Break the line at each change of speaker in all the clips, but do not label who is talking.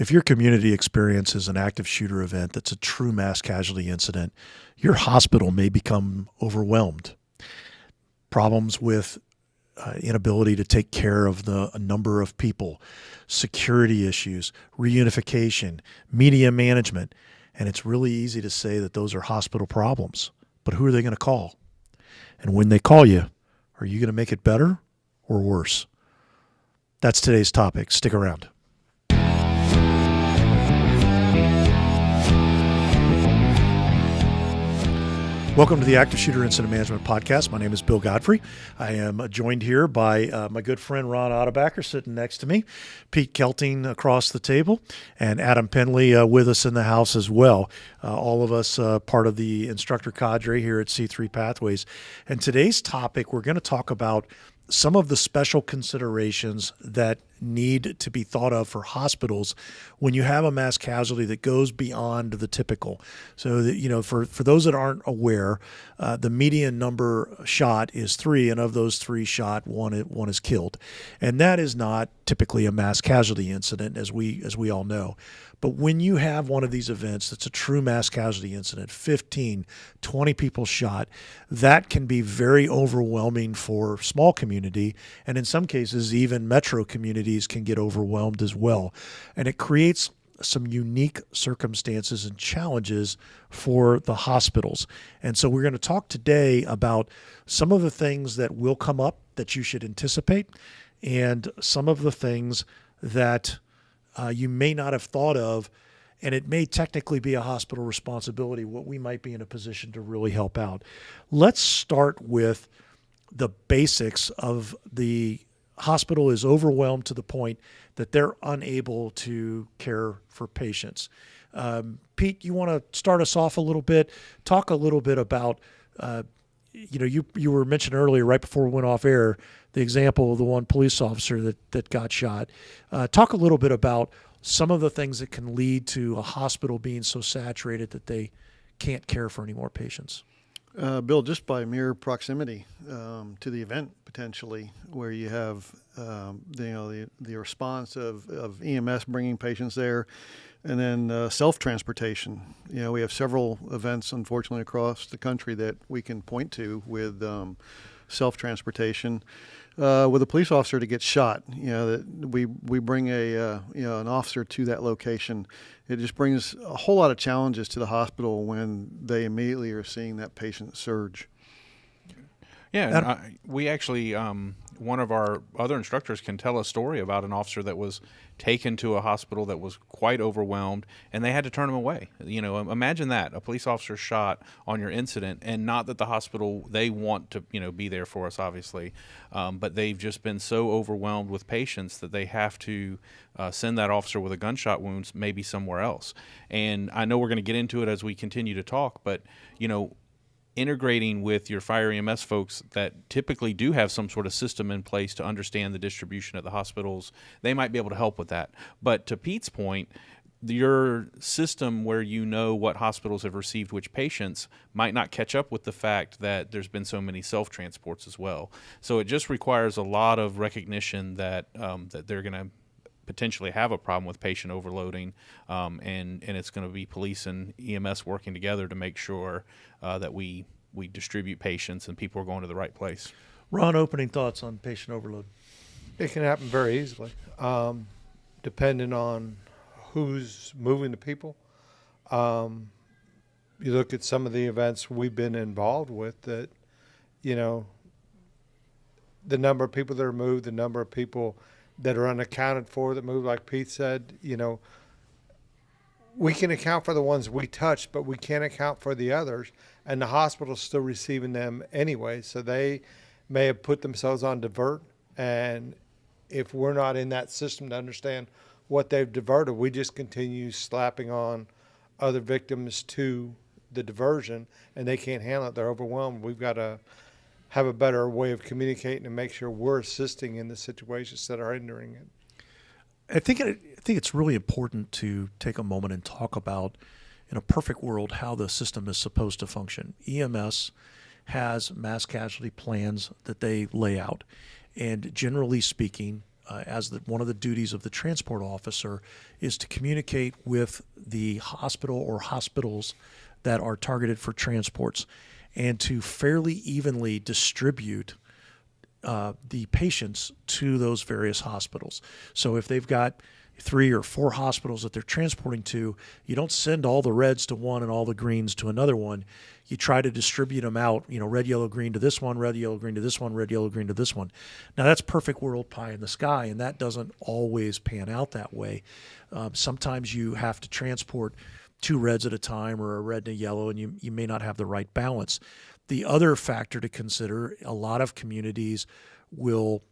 If your community experiences an active shooter event that's a true mass casualty incident, your hospital may become overwhelmed. Problems with inability to take care of a number of people, security issues, reunification, media management. And it's really easy to say that those are hospital problems. But who are they going to call? And when they call you, are you going to make it better or worse? That's today's topic. Stick around. Welcome to the Active Shooter Incident Management Podcast. My name is Bill Godfrey. I am joined here by my good friend Ron Ottebacker sitting next to me, Pete Kelting across the table, and Adam Penley with us in the house as well. All of us part of the instructor cadre here at C3 Pathways. And today's topic, we're going to talk about some of the special considerations that need to be thought of for hospitals when you have a mass casualty that goes beyond the typical. So that, for those that aren't aware, the median number shot is 3, and of those 3 shot, one is killed. And that is not typically a mass casualty incident, as we all know. But when you have one of these events that's a true mass casualty incident, 15, 20 people shot, that can be very overwhelming for small community. And in some cases, even metro communities can get overwhelmed as well. And it creates some unique circumstances and challenges for the hospitals. And so we're going to talk today about some of the things that will come up that you should anticipate, and some of the things that you may not have thought of, and it may technically be a hospital responsibility, what we might be in a position to really help out. Let's start with the basics of the hospital is overwhelmed to the point that they're unable to care for patients. Pete, you want to start us off a little bit? Talk a little bit about, you were mentioned earlier, right before we went off air, the example of the one police officer that got shot. Talk a little bit about some of the things that can lead to a hospital being so saturated that they can't care for any more patients.
Bill, just by mere proximity to the event, potentially, where you have the response of EMS bringing patients there, and then self-transportation. We have several events, unfortunately, across the country that we can point to with self-transportation. With a police officer to get shot, that we bring an officer to that location. It just brings a whole lot of challenges to the hospital when they immediately are seeing that patient surge.
Yeah, and we actually, one of our other instructors can tell a story about an officer that was taken to a hospital that was quite overwhelmed, and they had to turn him away. Imagine that, a police officer shot on your incident, and not that the hospital, they want to, be there for us, obviously, but they've just been so overwhelmed with patients that they have to send that officer with a gunshot wound maybe somewhere else. And I know we're going to get into it as we continue to talk, but, integrating with your fire EMS folks that typically do have some sort of system in place to understand the distribution at the hospitals, they might be able to help with that. But to Pete's point, your system where what hospitals have received which patients might not catch up with the fact that there's been so many self-transports as well. So it just requires a lot of recognition that they're going to potentially have a problem with patient overloading, and it's going to be police and EMS working together to make sure that we distribute patients and people are going to the right place.
Ron, opening thoughts on patient overload?
It can happen very easily, depending on who's moving the people. You look at some of the events we've been involved with that, the number of people that are moved, the number of people that are unaccounted for that move, like Pete said, we can account for the ones we touch, but we can't account for the others, and the hospital's still receiving them anyway. So they may have put themselves on divert, and if we're not in that system to understand what they've diverted, we just continue slapping on other victims to the diversion, and they can't handle it. They're overwhelmed. We've got to have a better way of communicating and make sure we're assisting in the situations that are hindering it.
I think it's really important to take a moment and talk about, in a perfect world, how the system is supposed to function. EMS has mass casualty plans that they lay out. And generally speaking, one of the duties of the transport officer is to communicate with the hospital or hospitals that are targeted for transports and to fairly evenly distribute the patients to those various hospitals. So if they've got 3 or 4 hospitals that they're transporting to, you don't send all the reds to one and all the greens to another one. You try to distribute them out, red, yellow, green to this one, red, yellow, green to this one, red, yellow, green to this one. Now that's perfect world pie in the sky, and that doesn't always pan out that way. Sometimes you have to transport 2 reds at a time or a red and a yellow, and you may not have the right balance. The other factor to consider, a lot of communities will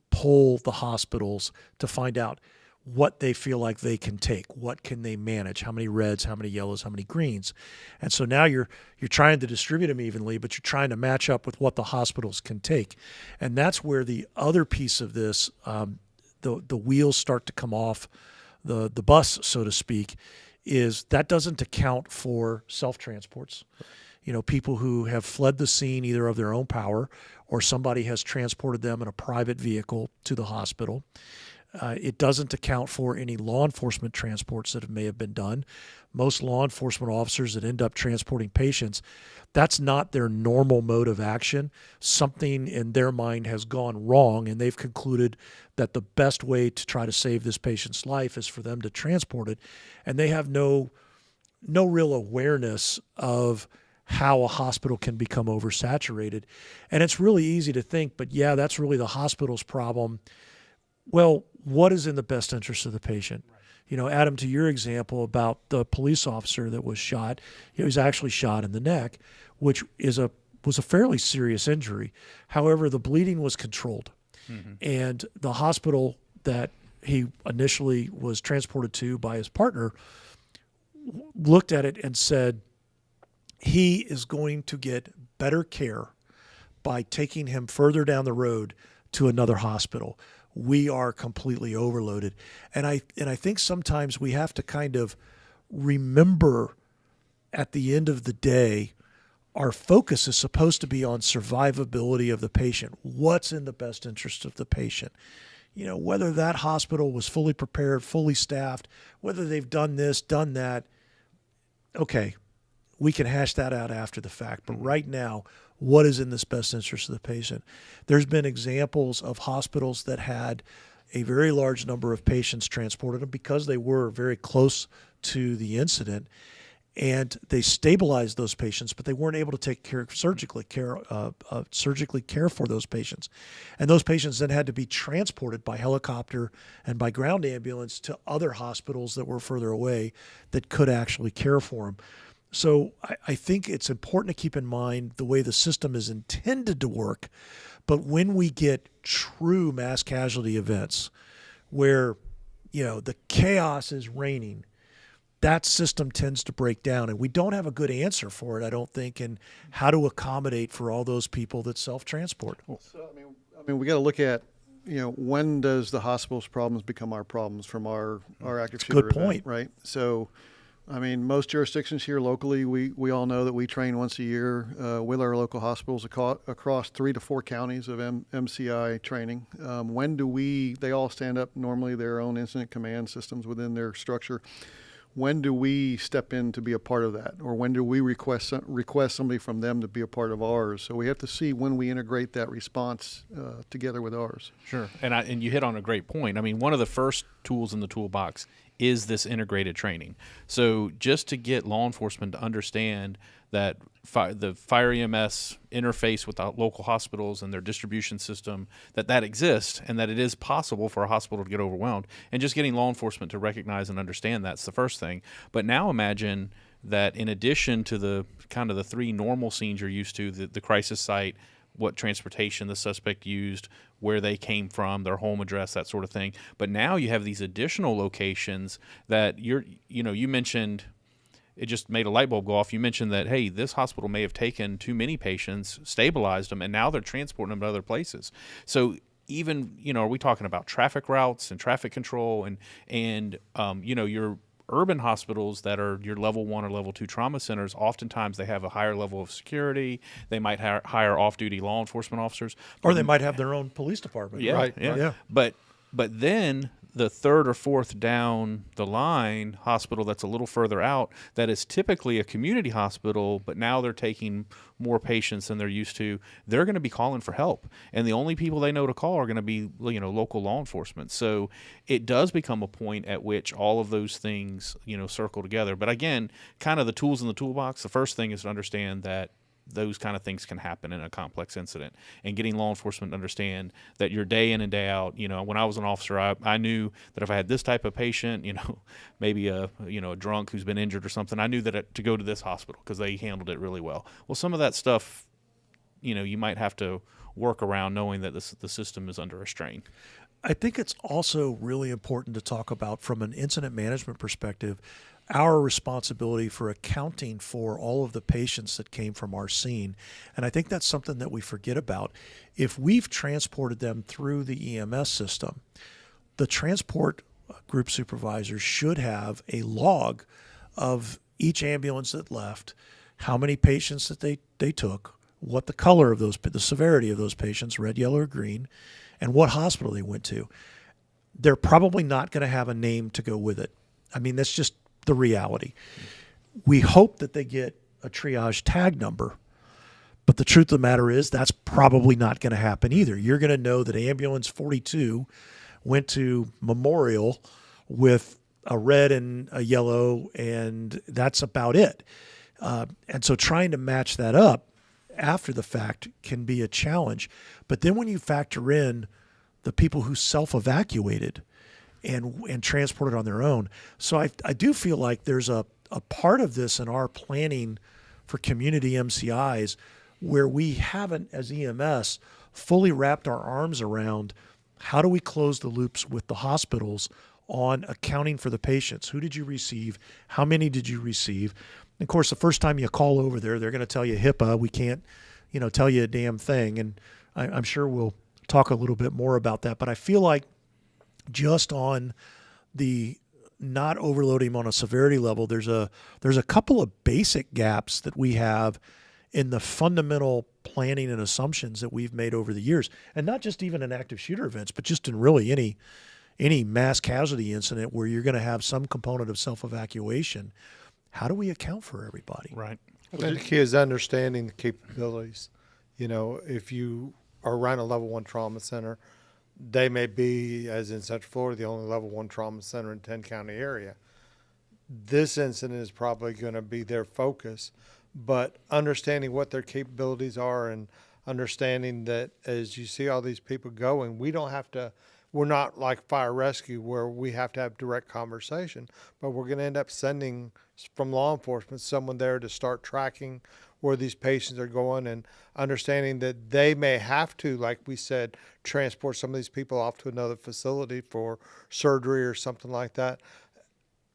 poll the hospitals to find out what they feel like they can take, what can they manage, how many reds, how many yellows, how many greens. And so now you're trying to distribute them evenly, but you're trying to match up with what the hospitals can take. And that's where the other piece of this, the wheels start to come off the bus, so to speak, is that doesn't account for self-transports. People who have fled the scene either of their own power or somebody has transported them in a private vehicle to the hospital. It doesn't account for any law enforcement transports that may have been done. Most law enforcement officers that end up transporting patients, that's not their normal mode of action. Something in their mind has gone wrong, and they've concluded that the best way to try to save this patient's life is for them to transport it. And they have no real awareness of how a hospital can become oversaturated. And it's really easy to think, but yeah, that's really the hospital's problem. Well, what is in the best interest of the patient? Right. Adam, to your example about the police officer that was shot, he was actually shot in the neck, which was a fairly serious injury. However, the bleeding was controlled. Mm-hmm. And the hospital that he initially was transported to by his partner looked at it and said, he is going to get better care by taking him further down the road to another hospital. We are completely overloaded. And I think sometimes we have to kind of remember at the end of the day, our focus is supposed to be on survivability of the patient. What's in the best interest of the patient? Whether that hospital was fully prepared, fully staffed, whether they've done this, done that, okay, we can hash that out after the fact. But right now, what is in this best interest of the patient? There's been examples of hospitals that had a very large number of patients transported them because they were very close to the incident, and they stabilized those patients, but they weren't able to surgically care for those patients. And those patients then had to be transported by helicopter and by ground ambulance to other hospitals that were further away that could actually care for them. So I think it's important to keep in mind the way the system is intended to work, but when we get true mass casualty events where, the chaos is reigning, that system tends to break down, and we don't have a good answer for it, I don't think, and how to accommodate for all those people that self-transport.
So, I mean, we got to look at, when does the hospital's problems become our problems from our active shooter
Good point.
Event, right? So, most jurisdictions here locally, we all know that we train once a year with our local hospitals across 3 to 4 counties of MCI training. When do they all stand up normally their own incident command systems within their structure? When do we step in to be a part of that? Or when do we request somebody from them to be a part of ours? So we have to see when we integrate that response together with ours.
Sure. And you hit on a great point. One of the first tools in the toolbox is this integrated training. So just to get law enforcement to understand that the fire EMS interface with the local hospitals and their distribution system, that exists and that it is possible for a hospital to get overwhelmed, and just getting law enforcement to recognize and understand that's the first thing. But now imagine that in addition to the kind of the 3 normal scenes you're used to, the crisis site, what transportation the suspect used, where they came from, their home address, that sort of thing. But now you have these additional locations that you mentioned. It just made a light bulb go off. You mentioned that, hey, this hospital may have taken too many patients, stabilized them, and now they're transporting them to other places. So even, are we talking about traffic routes and traffic control and your urban hospitals that are your level 1 or level 2 trauma centers, oftentimes they have a higher level of security. They might hire off-duty law enforcement officers.
Or they might have their own police department.
Yeah,
right.
Yeah. But But then the third or fourth down the line hospital that's a little further out, that is typically a community hospital, but now they're taking more patients than they're used to, they're going to be calling for help. And the only people they know to call are going to be, local law enforcement. So it does become a point at which all of those things, circle together. But again, kind of the tools in the toolbox, the first thing is to understand that those kind of things can happen in a complex incident, and getting law enforcement to understand that your day in and day out, when I was an officer, I knew that if I had this type of patient, maybe a drunk who's been injured or something, I knew that to go to this hospital because they handled it really well. Well, some of that stuff, you might have to work around knowing that the system is under a strain.
I think it's also really important to talk about from an incident management perspective, our responsibility for accounting for all of the patients that came from our scene. And I think that's something that we forget about. If we've transported them through the EMS system, the transport group supervisors should have a log of each ambulance that left, how many patients that they took, what the color of those, the severity of those patients, red, yellow, or green, and what hospital they went to. They're probably not going to have a name to go with it. I mean, that's just the reality. We hope that they get a triage tag number, but the truth of the matter is that's probably not going to happen either. You're going to know that ambulance 42 went to Memorial with a red and a yellow, and that's about it. And so trying to match that up after the fact can be a challenge. But then when you factor in the people who self-evacuated and transported on their own. So I do feel like there's a part of this in our planning for community MCIs where we haven't, as EMS, fully wrapped our arms around how do we close the loops with the hospitals on accounting for the patients. Who did you receive? How many did you receive? And of course, the first time you call over there, they're going to tell you HIPAA. We can't, tell you a damn thing. And I'm sure we'll talk a little bit more about that. But I feel like just on the not overloading on a severity level, there's a couple of basic gaps that we have in the fundamental planning and assumptions that we've made over the years, and not just even in active shooter events, but just in really any mass casualty incident where you're going to have some component of self-evacuation. How do we account for everybody?
Right.
I think the key is understanding the capabilities. If you are around a level 1 trauma center, they may be, as in Central Florida, the only level 1 trauma center in 10 county area. This incident is probably going to be their focus, but understanding what their capabilities are and understanding that as you see all these people going, we're not like fire rescue where we have to have direct conversation, but we're going to end up sending from law enforcement someone there to start tracking where these patients are going and understanding that they may have to, like we said, transport some of these people off to another facility for surgery or something like that.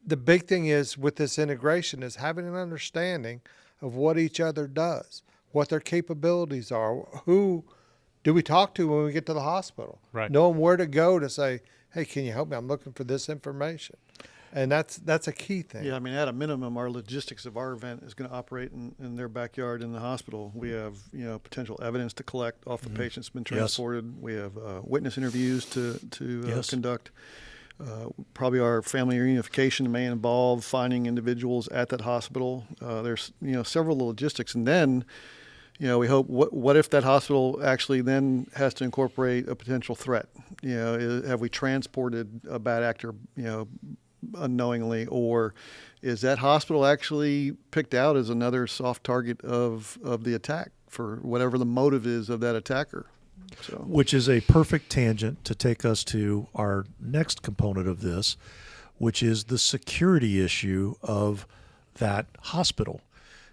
The big thing is with this integration is having an understanding of what each other does, what their capabilities are, who do we talk to when we get to the hospital,
right?
Knowing where to go to say, hey, can you help me? I'm looking for this information. And that's a key thing.
Yeah, I mean, at a minimum, our logistics of our event is going to operate in their backyard in the hospital. We have, potential evidence to collect off the patients been transported. Yes. We have witness interviews to yes. conduct. Probably our family reunification may involve finding individuals at that hospital. There's, several logistics. And then, we hope, what if that hospital actually then has to incorporate a potential threat? Have we transported a bad actor, unknowingly, or is that hospital actually picked out as another soft target of the attack for whatever the motive is of that attacker? So.
Which is a perfect tangent to take us to our next component of this, which is the security issue of that hospital.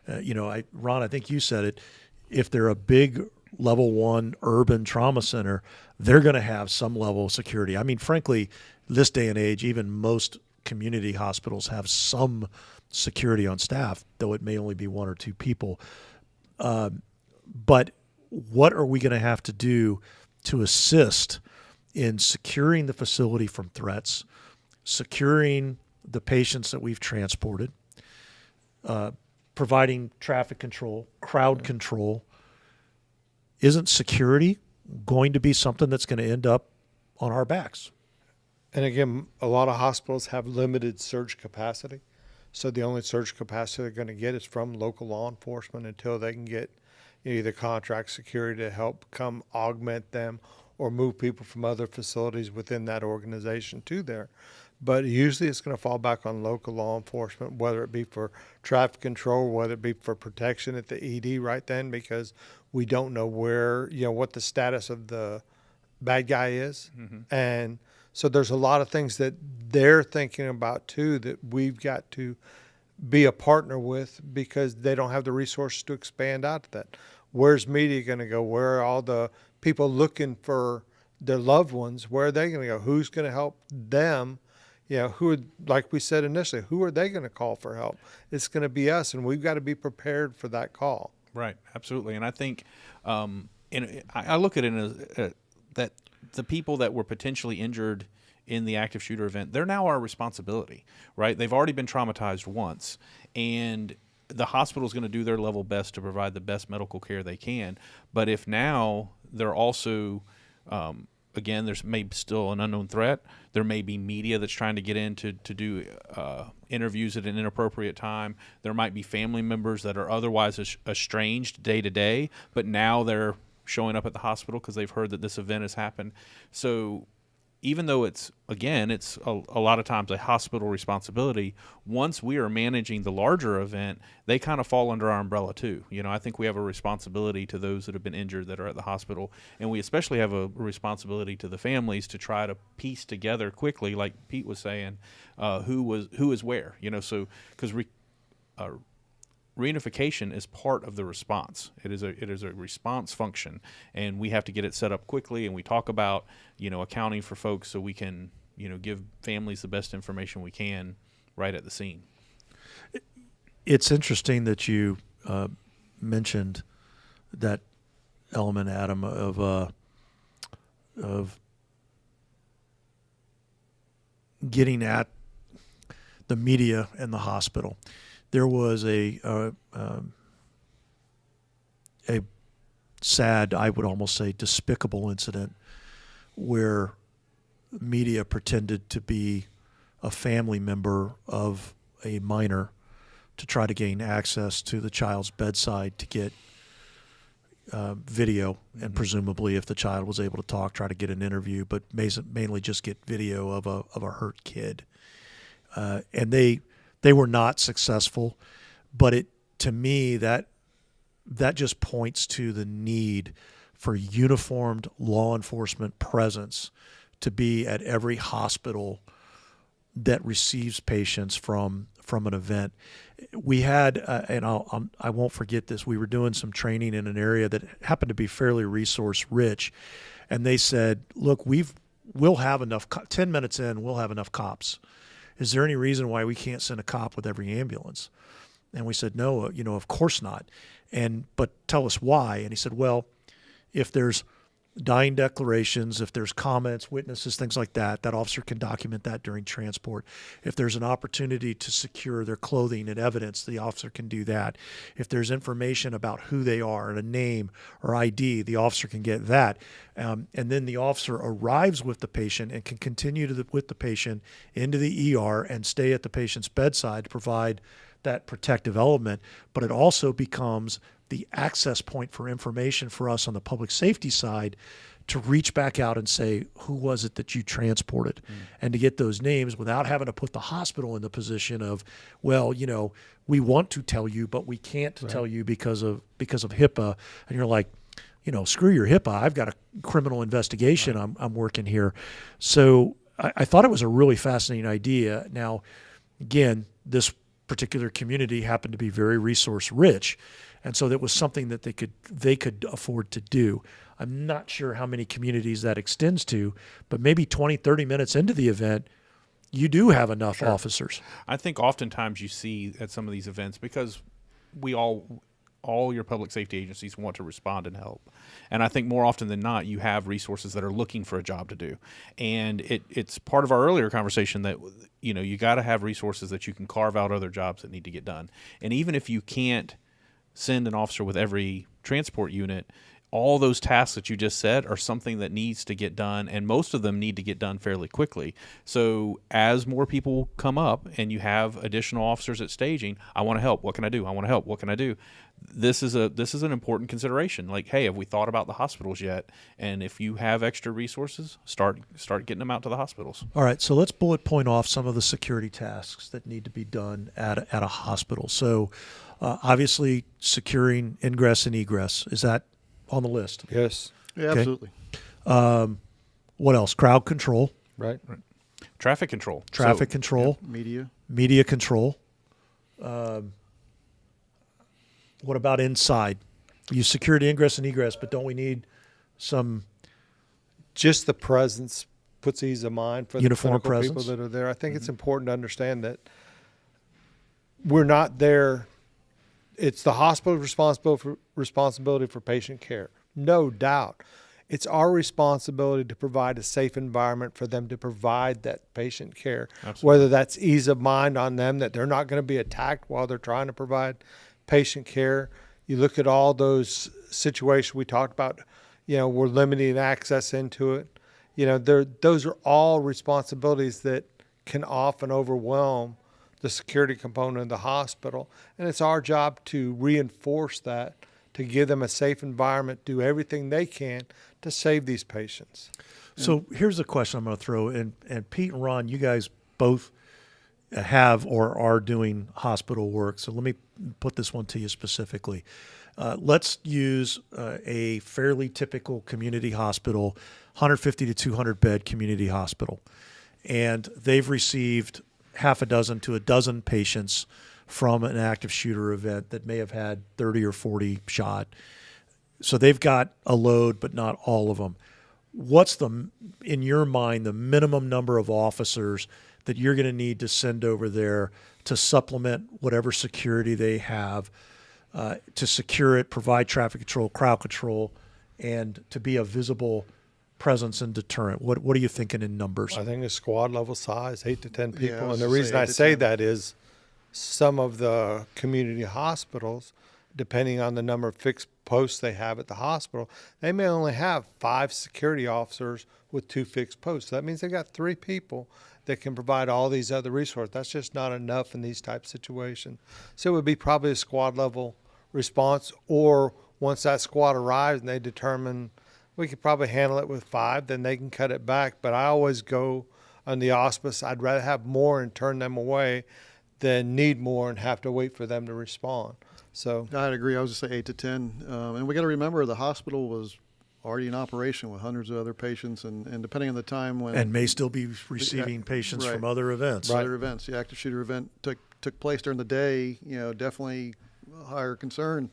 Ron, I think you said it. If they're a big level 1 urban trauma center, they're going to have some level of security. I mean, frankly, this day and age, even most community hospitals have some security on staff, though it may only be 1 or 2 people. But what are we going to have to do to assist in securing the facility from threats, securing the patients that we've transported, providing traffic control, crowd control? Isn't security going to be something that's going to end up on our backs?
And again, a lot of hospitals have limited surge capacity. So the only surge capacity they're going to get is from local law enforcement until they can get either contract security to help come augment them or move people from other facilities within that organization to there. But usually it's going to fall back on local law enforcement, whether it be for traffic control, whether it be for protection at the ED right then, because we don't know where, what the status of the bad guy is. And so there's a lot of things that they're thinking about too that we've got to be a partner with, because they don't have the resources to expand out to that. Where's media going to go? Where are all the people looking for their loved ones? Where are they going to go? Who's going to help them? Like we said initially, who are they going to call for help? It's going to be us, and we've got to be prepared for that call.
Right, absolutely. And I think, I look at it as that the people that were potentially injured in the active shooter event, they're now our responsibility, right? They've already been traumatized once, and the hospital is going to do their level best to provide the best medical care they can. But if now they're also, again, there's maybe still an unknown threat. There may be media that's trying to get in to do interviews at an inappropriate time. There might be family members that are otherwise estranged day to day, but now they're showing up at the hospital because they've heard that this event has happened. So even though it's a lot of times a hospital responsibility, once we are managing the larger event, they kind of fall under our umbrella too. I think we have a responsibility to those that have been injured that are at the hospital, and we especially have a responsibility to the families to try to piece together quickly, like Pete was saying, who is where. So because reunification is part of the response. It is a response function, and we have to get it set up quickly. And we talk about accounting for folks so we can give families the best information we can right at the scene.
It's interesting that you mentioned that element, Adam, of getting at the media and the hospital. There was a sad, I would almost say despicable incident where media pretended to be a family member of a minor to try to gain access to the child's bedside to get video, and presumably if the child was able to talk, try to get an interview, but mainly just get video of a hurt kid. And they were not successful, but to me that just points to the need for uniformed law enforcement presence to be at every hospital that receives patients from an event. We had, and I won't forget this, we were doing some training in an area that happened to be fairly resource rich, and they said, look, we'll have enough, 10 minutes in, we'll have enough cops. Is there any reason why we can't send a cop with every ambulance? And we said, no, of course not. But tell us why. And he said, well, if there's dying declarations, if there's comments, witnesses, things like that, that officer can document that during transport. If there's an opportunity to secure their clothing and evidence, the officer can do that. If there's information about who they are and a name or ID, the officer can get that. And then the officer arrives with the patient and can continue with the patient into the ER and stay at the patient's bedside to provide that protective element. But it also becomes the access point for information for us on the public safety side to reach back out and say, who was it that you transported? And to get those names without having to put the hospital in the position of, well, we want to tell you, but we can't tell you because of HIPAA. And you're like, screw your HIPAA. I've got a criminal investigation. I'm working here. So I thought it was a really fascinating idea. Now, again, this particular community happened to be very resource rich. And so that was something that they could afford to do. I'm not sure how many communities that extends to, but maybe 20, 30 minutes into the event, you do have enough officers.
I think oftentimes you see at some of these events, because all your public safety agencies want to respond and help. And I think more often than not, you have resources that are looking for a job to do. And it's part of our earlier conversation that, you got to have resources that you can carve out other jobs that need to get done. And even if you can't send an officer with every transport unit, all those tasks that you just said are something that needs to get done, and most of them need to get done fairly quickly. So as more people come up and you have additional officers at staging, I want to help. What can I do? I want to help. What can I do? This is an important consideration. Like, hey, have we thought about the hospitals yet? And if you have extra resources, start getting them out to the hospitals.
All right, so let's bullet point off some of the security tasks that need to be done at a hospital. So obviously securing ingress and egress, is that on the list?
Yes.
Yeah,
Okay.
absolutely.
What else? Crowd control,
Right.
Traffic control.
traffic control,
Media.
control. What about inside? You secured ingress and egress, but don't we need some
Just the presence puts ease of mind for
Uniform
the clinical
presence?
people that are there. I think it's important to understand that we're not there. It's the hospital's responsibility for patient care, no doubt. It's our responsibility to provide a safe environment for them to provide that patient care.
Absolutely.
Whether that's ease of mind on them that they're not going to be attacked while they're trying to provide patient care. You look at all those situations we talked about, we're limiting access into it. Those are all responsibilities that can often overwhelm the security component of the hospital. And it's our job to reinforce that, to give them a safe environment, do everything they can to save these patients.
So here's a question I'm going to throw in, and Pete and Ron, you guys both have or are doing hospital work. So let me put this one to you specifically. Let's use a fairly typical community hospital, 150 to 200 bed community hospital, and they've received half a dozen to a dozen patients from an active shooter event that may have had 30 or 40 shot. So they've got a load, but not all of them. What's in your mind, the minimum number of officers that you're going to need to send over there to supplement whatever security they have, to secure it, provide traffic control, crowd control, and to be a visible presence and deterrent? What are you thinking in numbers?
I think a squad level size, 8 to 10 people.
I was
And the
gonna
reason
say
I
8 to
say
10.
that is some of the community hospitals, depending on the number of fixed posts they have at the hospital, they may only have 5 security officers with 2 fixed posts. That means they got 3 people that can provide all these other resources. That's just not enough in these type situations. So it would be probably a squad level response, or once that squad arrives and they determine we could probably handle it with 5, then they can cut it back. But I always go on the auspice, I'd rather have more and turn them away than need more and have to wait for them to respond. So
I'd agree. I was just say 8 to 10. And we got to remember the hospital was already in operation with hundreds of other patients, and depending on the time when
And may still be receiving patients
right.
from other events.
other events, the active shooter event took place during the day, definitely a higher concern.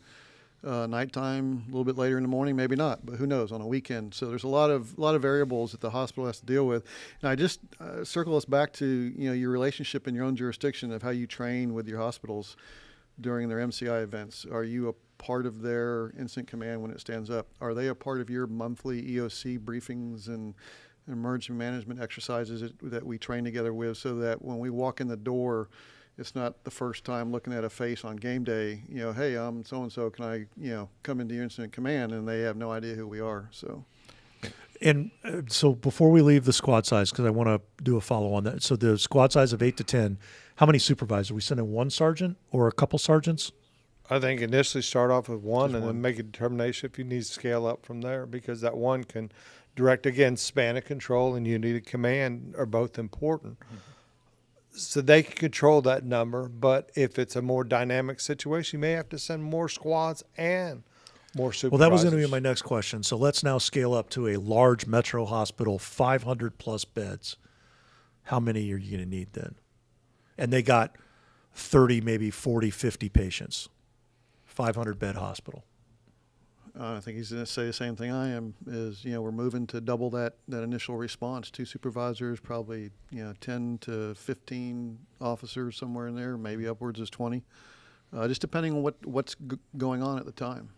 Nighttime, a little bit later in the morning, maybe not, but who knows, on a weekend. So there's a lot of variables that the hospital has to deal with. And I just circle us back to your relationship in your own jurisdiction of how you train with your hospitals during their MCI events. Are you a part of their incident command when it stands up? Are they a part of your monthly EOC briefings and emergency management exercises that we train together with, so that when we walk in the door, it's not the first time looking at a face on game day, hey, I'm so-and-so, can I, come into your incident command? And they have no idea who we are. So,
And so before we leave the squad size, because I want to do a follow on that. So the squad size of 8 to 10, how many supervisors? Are we sending one sergeant or a couple sergeants?
I think initially start off with one,
Just
and
one.
then make a determination if you need to scale up from there, because that one can direct, again, span of control and unit of command are both important. So they can control that number, but if it's a more dynamic situation, you may have to send more squads and more supervisors.
Well, that was going to be my next question. So let's now scale up to a large metro hospital, 500 plus beds. How many are you going to need then? And they got 30, maybe 40, 50 patients. 500 bed hospital.
I think he's going to say the same thing I am, is, we're moving to double that initial response. 2 supervisors, probably, 10 to 15 officers, somewhere in there, maybe upwards of 20, just depending on what's going on at the time.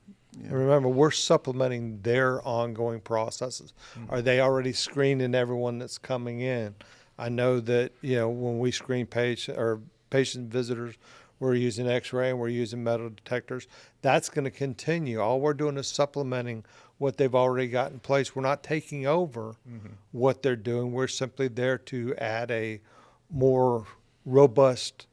And remember, we're supplementing their ongoing processes.
Mm-hmm.
Are they already screening everyone that's coming in? I know that, when we screen patient visitors, we're using x-ray, and we're using metal detectors. That's going to continue. All we're doing is supplementing what they've already got in place. We're not taking over what they're doing. We're simply there to add a more robust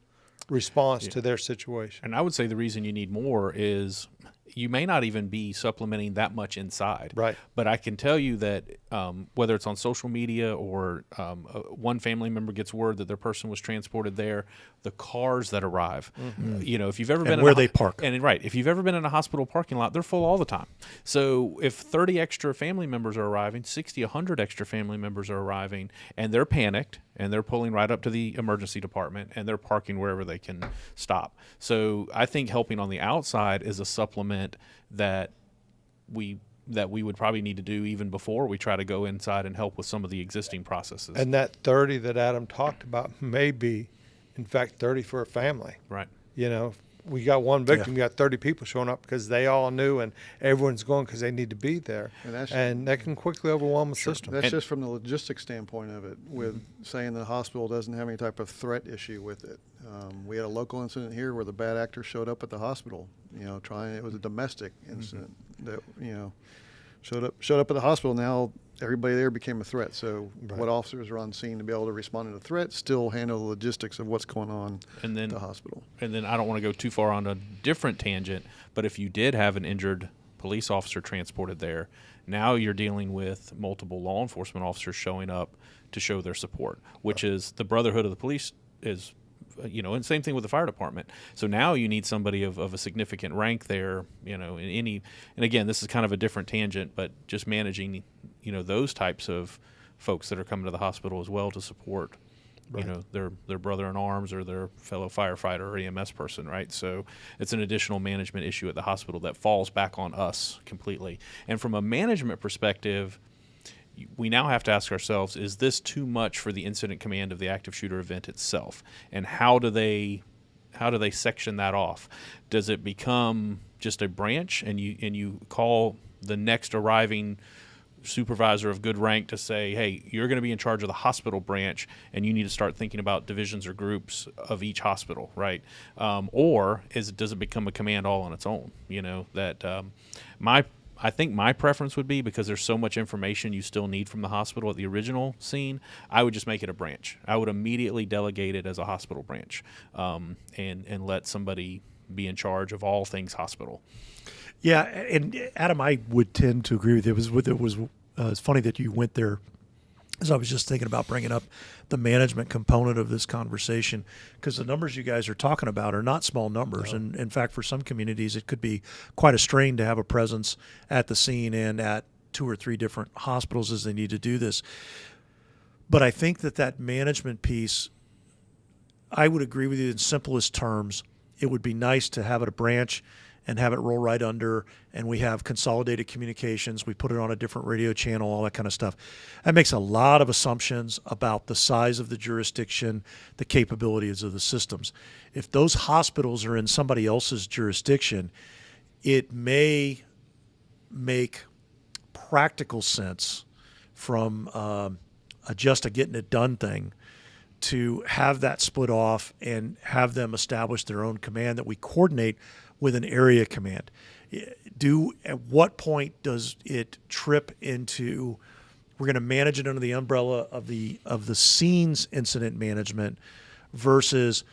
response to their situation.
And I would say the reason you need more is you may not even be supplementing that much inside.
Right.
But I can tell you that whether it's on social media or one family member gets word that their person was transported there, the cars that arrive, if you've ever been
where they park.
And right, if you've ever been in a hospital parking lot, they're full all the time. So if 30 extra family members are arriving, 60, 100 extra family members are arriving, and they're panicked, and they're pulling right up to the emergency department, and they're parking wherever they can stop. So I think helping on the outside is a supplement that we would probably need to do even before we try to go inside and help with some of the existing processes.
And that 30 that Adam talked about may be, in fact, 30 for a family.
Right.
We got one victim, you got 30 people showing up because they all knew, and everyone's going because they need to be there. And that can quickly overwhelm the system.
That's just from the logistics standpoint of it, with saying the hospital doesn't have any type of threat issue with it. We had a local incident here where the bad actor showed up at the hospital, it was a domestic incident that, showed up at the hospital. Now everybody there became a threat. So what officers are on scene to be able to respond to the threat, still handle the logistics of what's going on at the hospital.
And then I don't want to go too far on a different tangent, but if you did have an injured police officer transported there, now you're dealing with multiple law enforcement officers showing up to show their support, which is the brotherhood of the police is, and same thing with the fire department. So now you need somebody of a significant rank there, and again, this is kind of a different tangent, but just managing, those types of folks that are coming to the hospital as well to support, their brother in arms or their fellow firefighter or EMS person, right? So it's an additional management issue at the hospital that falls back on us completely. And from a management perspective, we now have to ask ourselves, is this too much for the incident command of the active shooter event itself? And how do they section that off? Does it become just a branch and you call the next arriving supervisor of good rank to say, hey, you're going to be in charge of the hospital branch and you need to start thinking about divisions or groups of each hospital, right? Or does it become a command all on its own? I think my preference would be, because there's so much information you still need from the hospital at the original scene, I would just make it a branch. I would immediately delegate it as a hospital branch, and let somebody be in charge of all things hospital.
Yeah, and Adam, I would tend to agree with you. It's funny that you went there, as I was just thinking about bringing up the management component of this conversation, because the numbers you guys are talking about are not small numbers. No. And in fact, for some communities, it could be quite a strain to have a presence at the scene and at 2 or 3 different hospitals as they need to do this. But I think that management piece, I would agree with you in simplest terms. It would be nice to have it a branch and have it roll right under, and we have consolidated communications. We put it on a different radio channel, all that kind of stuff. That makes a lot of assumptions about the size of the jurisdiction, the capabilities of the systems. If those hospitals are in somebody else's jurisdiction, it may make practical sense from just a getting it done thing to have that split off and have them establish their own command that we coordinate with an area command. At what point does it trip into, we're going to manage it under the umbrella of the scenes incident management versus,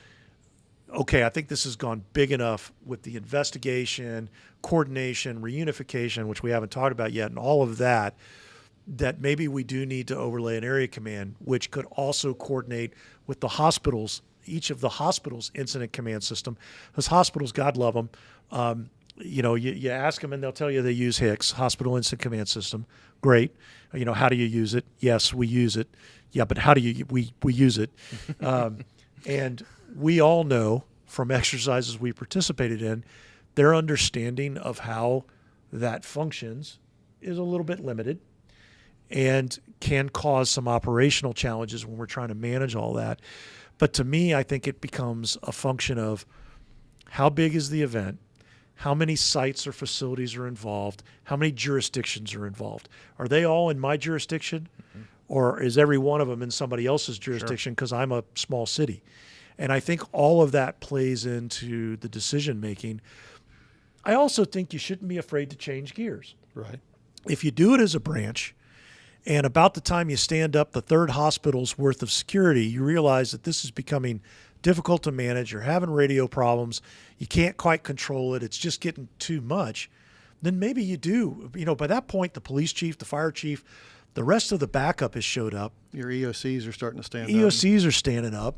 okay, I think this has gone big enough with the investigation, coordination, reunification, which we haven't talked about yet, and all of that, that maybe we do need to overlay an area command, which could also coordinate with the hospitals, each of the hospitals' incident command system. Those hospitals, God love them. You ask them and they'll tell you they use HICS, Hospital Incident Command System. Great. How do you use it? Yes, we use it. Yeah, but how do we use it? And we all know from exercises we participated in, their understanding of how that functions is a little bit limited and can cause some operational challenges when we're trying to manage all that. But to me, I think it becomes a function of how big is the event, how many sites or facilities are involved, how many jurisdictions are involved. Are they all in my jurisdiction, or is every one of them in somebody else's jurisdiction because I'm a small city? And I think all of that plays into the decision making. I also think you shouldn't be afraid to change gears.
Right.
If you do it as a branch, and about the time you stand up the third hospital's worth of security, you realize that this is becoming difficult to manage. You're having radio problems. You can't quite control it. It's just getting too much. Then maybe you do. By that point, the police chief, the fire chief, the rest of the backup has showed up.
Your EOCs are starting to stand up.
EOCs are standing up.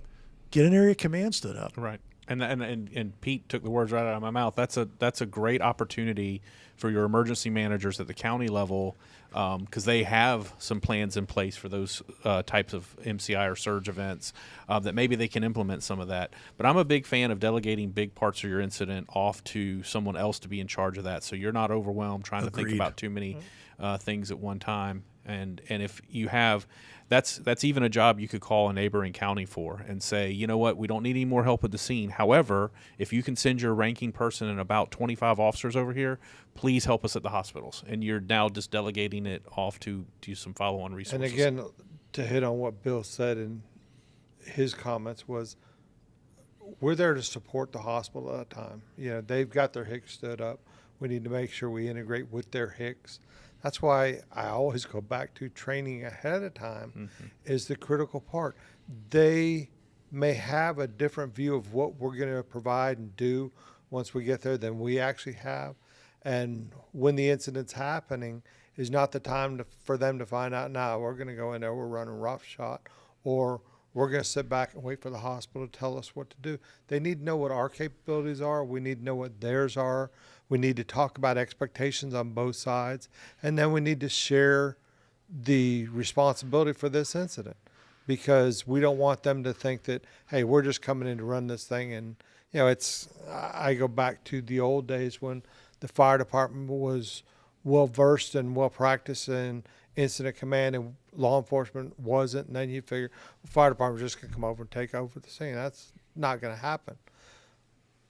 Get an area command stood up.
Right. And Pete took the words right out of my mouth. That's a great opportunity for your emergency managers at the county level, because they have some plans in place for those types of MCI or surge events, that maybe they can implement some of that. But I'm a big fan of delegating big parts of your incident off to someone else to be in charge of that, so you're not overwhelmed trying to think about too many things at one time. And if you have, that's even a job you could call a neighboring county for and say, you know what, we don't need any more help at the scene. However, if you can send your ranking person and about 25 officers over here, please help us at the hospitals. And you're now just delegating it off to some follow-on resources.
And again, to hit on what Bill said in his comments was, we're there to support the hospital at a time. They've got their HICS stood up. We need to make sure we integrate with their HICS. That's why I always go back to training ahead of time is the critical part. They may have a different view of what we're going to provide and do once we get there than we actually have. And when the incident's happening is not the time for them to find out, now we're going to go in there, we're running roughshod, or we're going to sit back and wait for the hospital to tell us what to do. They need to know what our capabilities are. We need to know what theirs are. We need to talk about expectations on both sides. And then we need to share the responsibility for this incident, because we don't want them to think that, hey, we're just coming in to run this thing. And, I go back to the old days when the fire department was well-versed and well-practiced in incident command and law enforcement wasn't. And then you figure the fire department just going to come over and take over the scene. That's not going to happen.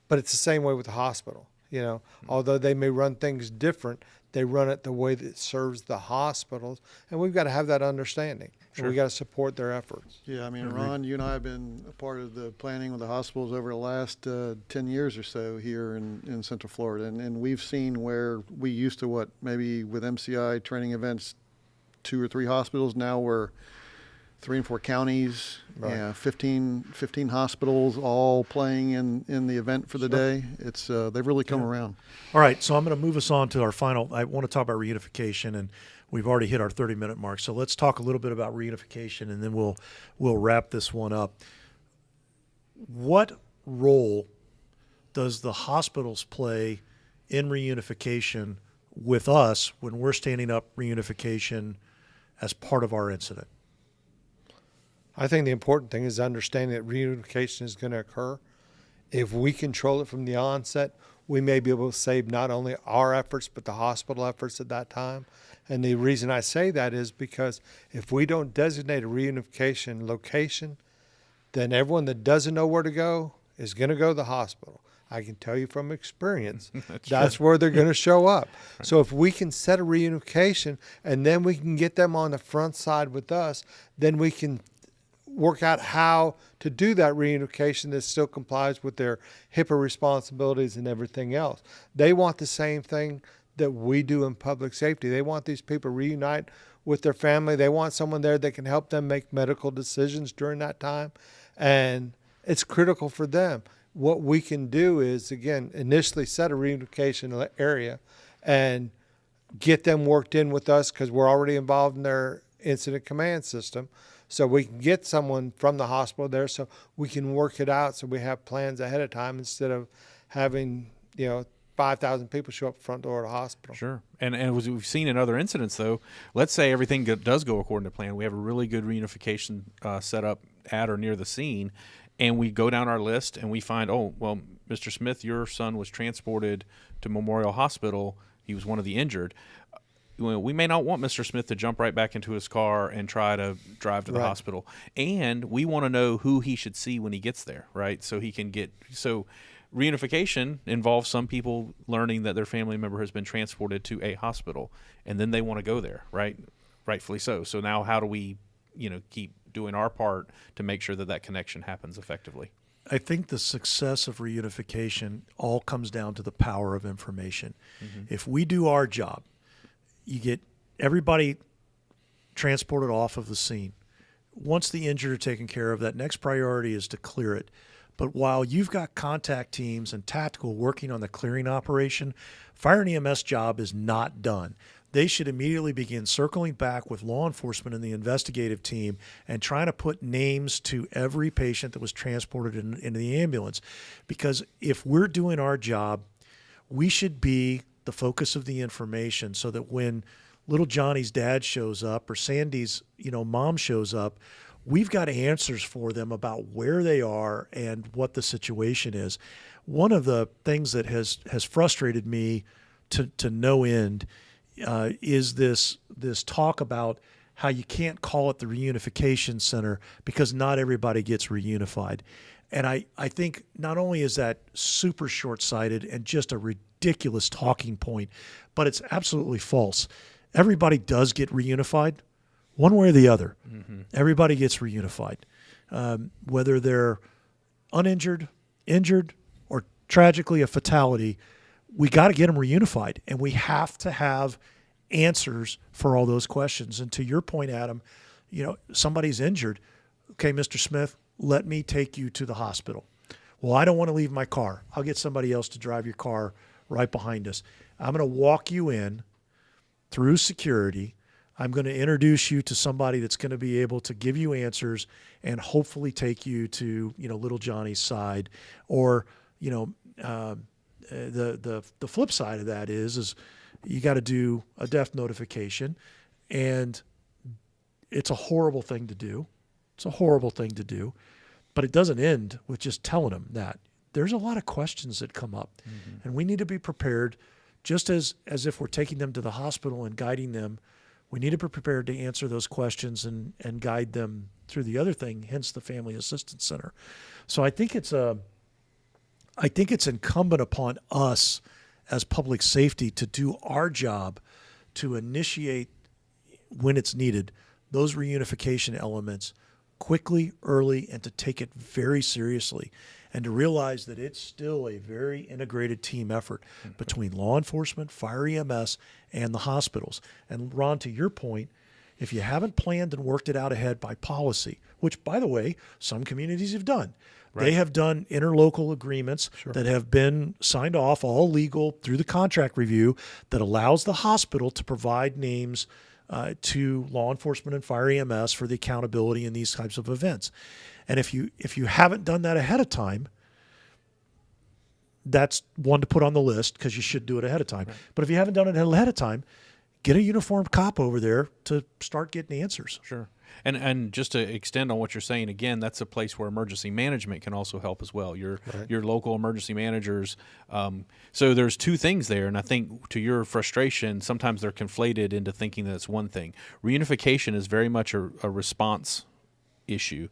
But it's the same way with the hospital. Although they may run things different, they run it the way that serves the hospitals, and we've got to have that understanding. Sure. And we got to support their efforts.
Yeah, Ron, you and I have been a part of the planning with the hospitals over the last 10 years or so here in Central Florida, and we've seen where we used to, maybe with MCI training events, 2 or 3 hospitals. Now we're 3 and 4 counties, right. 15 hospitals all playing in the event for the day. It's they've really come around.
All right, so I'm going to move us on to our final. I want to talk about reunification, and we've already hit our 30-minute mark. So let's talk a little bit about reunification, and then we'll wrap this one up. What role does the hospitals play in reunification with us when we're standing up reunification as part of our incident?
I think the important thing is understanding that reunification is going to occur. If we control it from the onset, we may be able to save not only our efforts, but the hospital efforts at that time. And the reason I say that is because if we don't designate a reunification location, then everyone that doesn't know where to go is going to go to the hospital. I can tell you from experience, that's where they're going to show up. Right. So if we can set a reunification and then we can get them on the front side with us, then we can work out how to do that reunification that still complies with their HIPAA responsibilities and everything else. They want the same thing that we do in public safety. They want these people to reunite with their family. They want someone there that can help them make medical decisions during that time. And it's critical for them. What we can do is, again, initially set a reunification area and get them worked in with us because we're already involved in their incident command system. So we can get someone from the hospital there so we can work it out so we have plans ahead of time instead of having, 5,000 people show up front door of the hospital.
Sure. And as we've seen in other incidents, though, let's say everything does go according to plan. We have a really good reunification set up at or near the scene, and we go down our list and we find, oh, well, Mr. Smith, your son was transported to Memorial Hospital. He was one of the injured. We may not want Mr. Smith to jump right back into his car and try to drive to the hospital. And we want to know who he should see when he gets there, right? So he can get – so reunification involves some people learning that their family member has been transported to a hospital, and then they want to go there, right? Rightfully so. So now how do we, keep doing our part to make sure that connection happens effectively?
I think the success of reunification all comes down to the power of information. If we do our job, you get everybody transported off of the scene. Once the injured are taken care of, that next priority is to clear it. But while you've got contact teams and tactical working on the clearing operation, fire and EMS job is not done. They should immediately begin circling back with law enforcement and the investigative team and trying to put names to every patient that was transported into the ambulance. Because if we're doing our job, we should be the focus of the information so that when little Johnny's dad shows up or Sandy's, mom shows up, we've got answers for them about where they are and what the situation is. One of the things that has frustrated me to no end is this talk about how you can't call it the Reunification Center because not everybody gets reunified. And I think not only is that super short-sighted and just a ridiculous talking point, but it's absolutely false. Everybody does get reunified, one way or the other. Everybody gets reunified, whether they're uninjured, injured, or tragically a fatality. We got to get them reunified, and we have to have answers for all those questions. And to your point, Adam, somebody's injured. Okay, Mr. Smith, let me take you to the hospital. Well, I don't want to leave my car. I'll get somebody else to drive your car right behind us. I'm going to walk you in through security. I'm going to introduce you to somebody that's going to be able to give you answers and hopefully take you to, little Johnny's side. Or, the flip side of that is you got to do a death notification, and it's a horrible thing to do. It's a horrible thing to do, but it doesn't end with just telling them that. There's a lot of questions that come up, and we need to be prepared. Just as if we're taking them to the hospital and guiding them, we need to be prepared to answer those questions and guide them through the other thing, hence the Family Assistance Center. So I think it's incumbent upon us as public safety to do our job to initiate, when it's needed, those reunification elements quickly, early, and to take it very seriously, and to realize that it's still a very integrated team effort between law enforcement, fire EMS, and the hospitals. And Ron, to your point, if you haven't planned and worked it out ahead by policy, which, by the way, some communities have done, they have done interlocal agreements that have been signed off, all legal, through the contract review, that allows the hospital to provide names to law enforcement and fire EMS for the accountability in these types of events. And if you haven't done that ahead of time, that's one to put on the list because you should do it ahead of time. Right. But if you haven't done it ahead of time, get a uniformed cop over there to start getting answers.
Sure. And just to extend on what you're saying, again, that's a place where emergency management can also help as well. Your local emergency managers. So there's two things there, and I think to your frustration, sometimes they're conflated into thinking that it's one thing. Reunification is very much a response issue.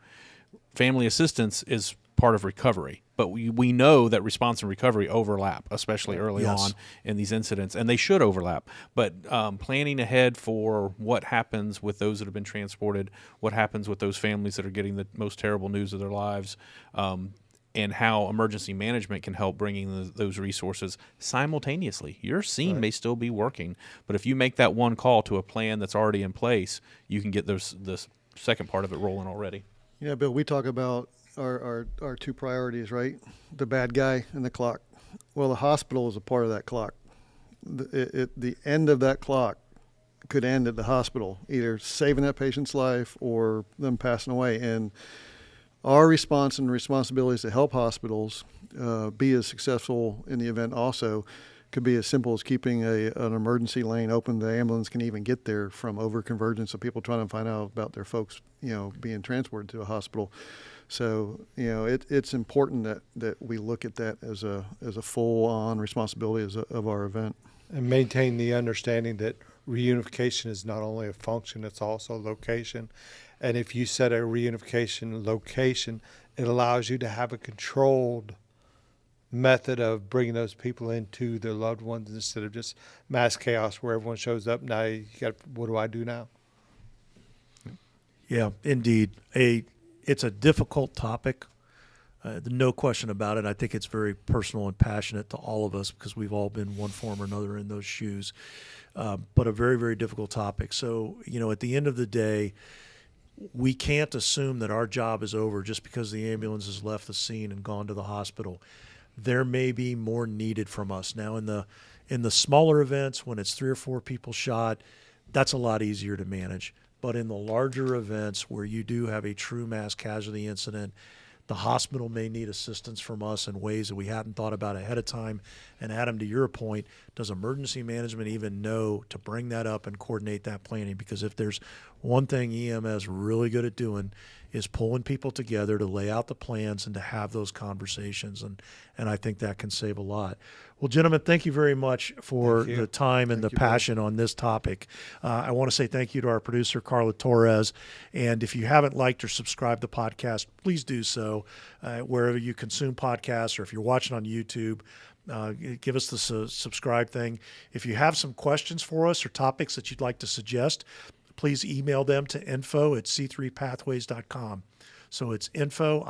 Family assistance is part of recovery, but we know that response and recovery overlap, especially early on in these incidents, and they should overlap. But planning ahead for what happens with those that have been transported, what happens with those families that are getting the most terrible news of their lives, and how emergency management can help bringing those resources simultaneously. Your scene may still be working, but if you make that one call to a plan that's already in place, you can get the second part of it rolling already.
Yeah, Bill, we talk about our two priorities, right? The bad guy and the clock. Well, the hospital is a part of that clock. The end of that clock could end at the hospital, either saving that patient's life or them passing away. And our response and responsibilities to help hospitals be as successful in the event also could be as simple as keeping an emergency lane open. The ambulance can even get there from overconvergence of people trying to find out about their folks, being transported to a hospital. So, it's important that we look at that as a full-on responsibility of our event.
And maintain the understanding that reunification is not only a function, it's also a location. And if you set a reunification location, it allows you to have a controlled method of bringing those people into their loved ones instead of just mass chaos where everyone shows up. Now you got, what do I do now?
Yeah, indeed. It's a difficult topic. No question about it. I think it's very personal and passionate to all of us because we've all been one form or another in those shoes. But a very, very difficult topic. So, at the end of the day, we can't assume that our job is over just because the ambulance has left the scene and gone to the hospital. There may be more needed from us. Now, in the smaller events, when it's 3 or 4 people shot, that's a lot easier to manage. But in the larger events where you do have a true mass casualty incident, the hospital may need assistance from us in ways that we hadn't thought about ahead of time. And Adam, to your point, does emergency management even know to bring that up and coordinate that planning? Because if there's one thing EMS really good at doing is pulling people together to lay out the plans and to have those conversations. And I think that can save a lot. Well, gentlemen, thank you very much for the time and the passion on this topic. I want to say thank you to our producer, Carla Torres. And if you haven't liked or subscribed to the podcast, please do so wherever you consume podcasts, or if you're watching on YouTube. Give us the subscribe thing. If you have some questions for us or topics that you'd like to suggest, please email them to info@c3pathways.com. So it's info,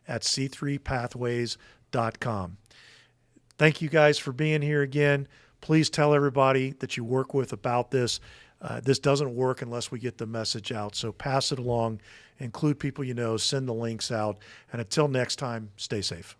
at c3pathways.com. Thank you guys for being here again. Please tell everybody that you work with about this. This doesn't work unless we get the message out. So pass it along, include people you know, send the links out. And until next time, stay safe.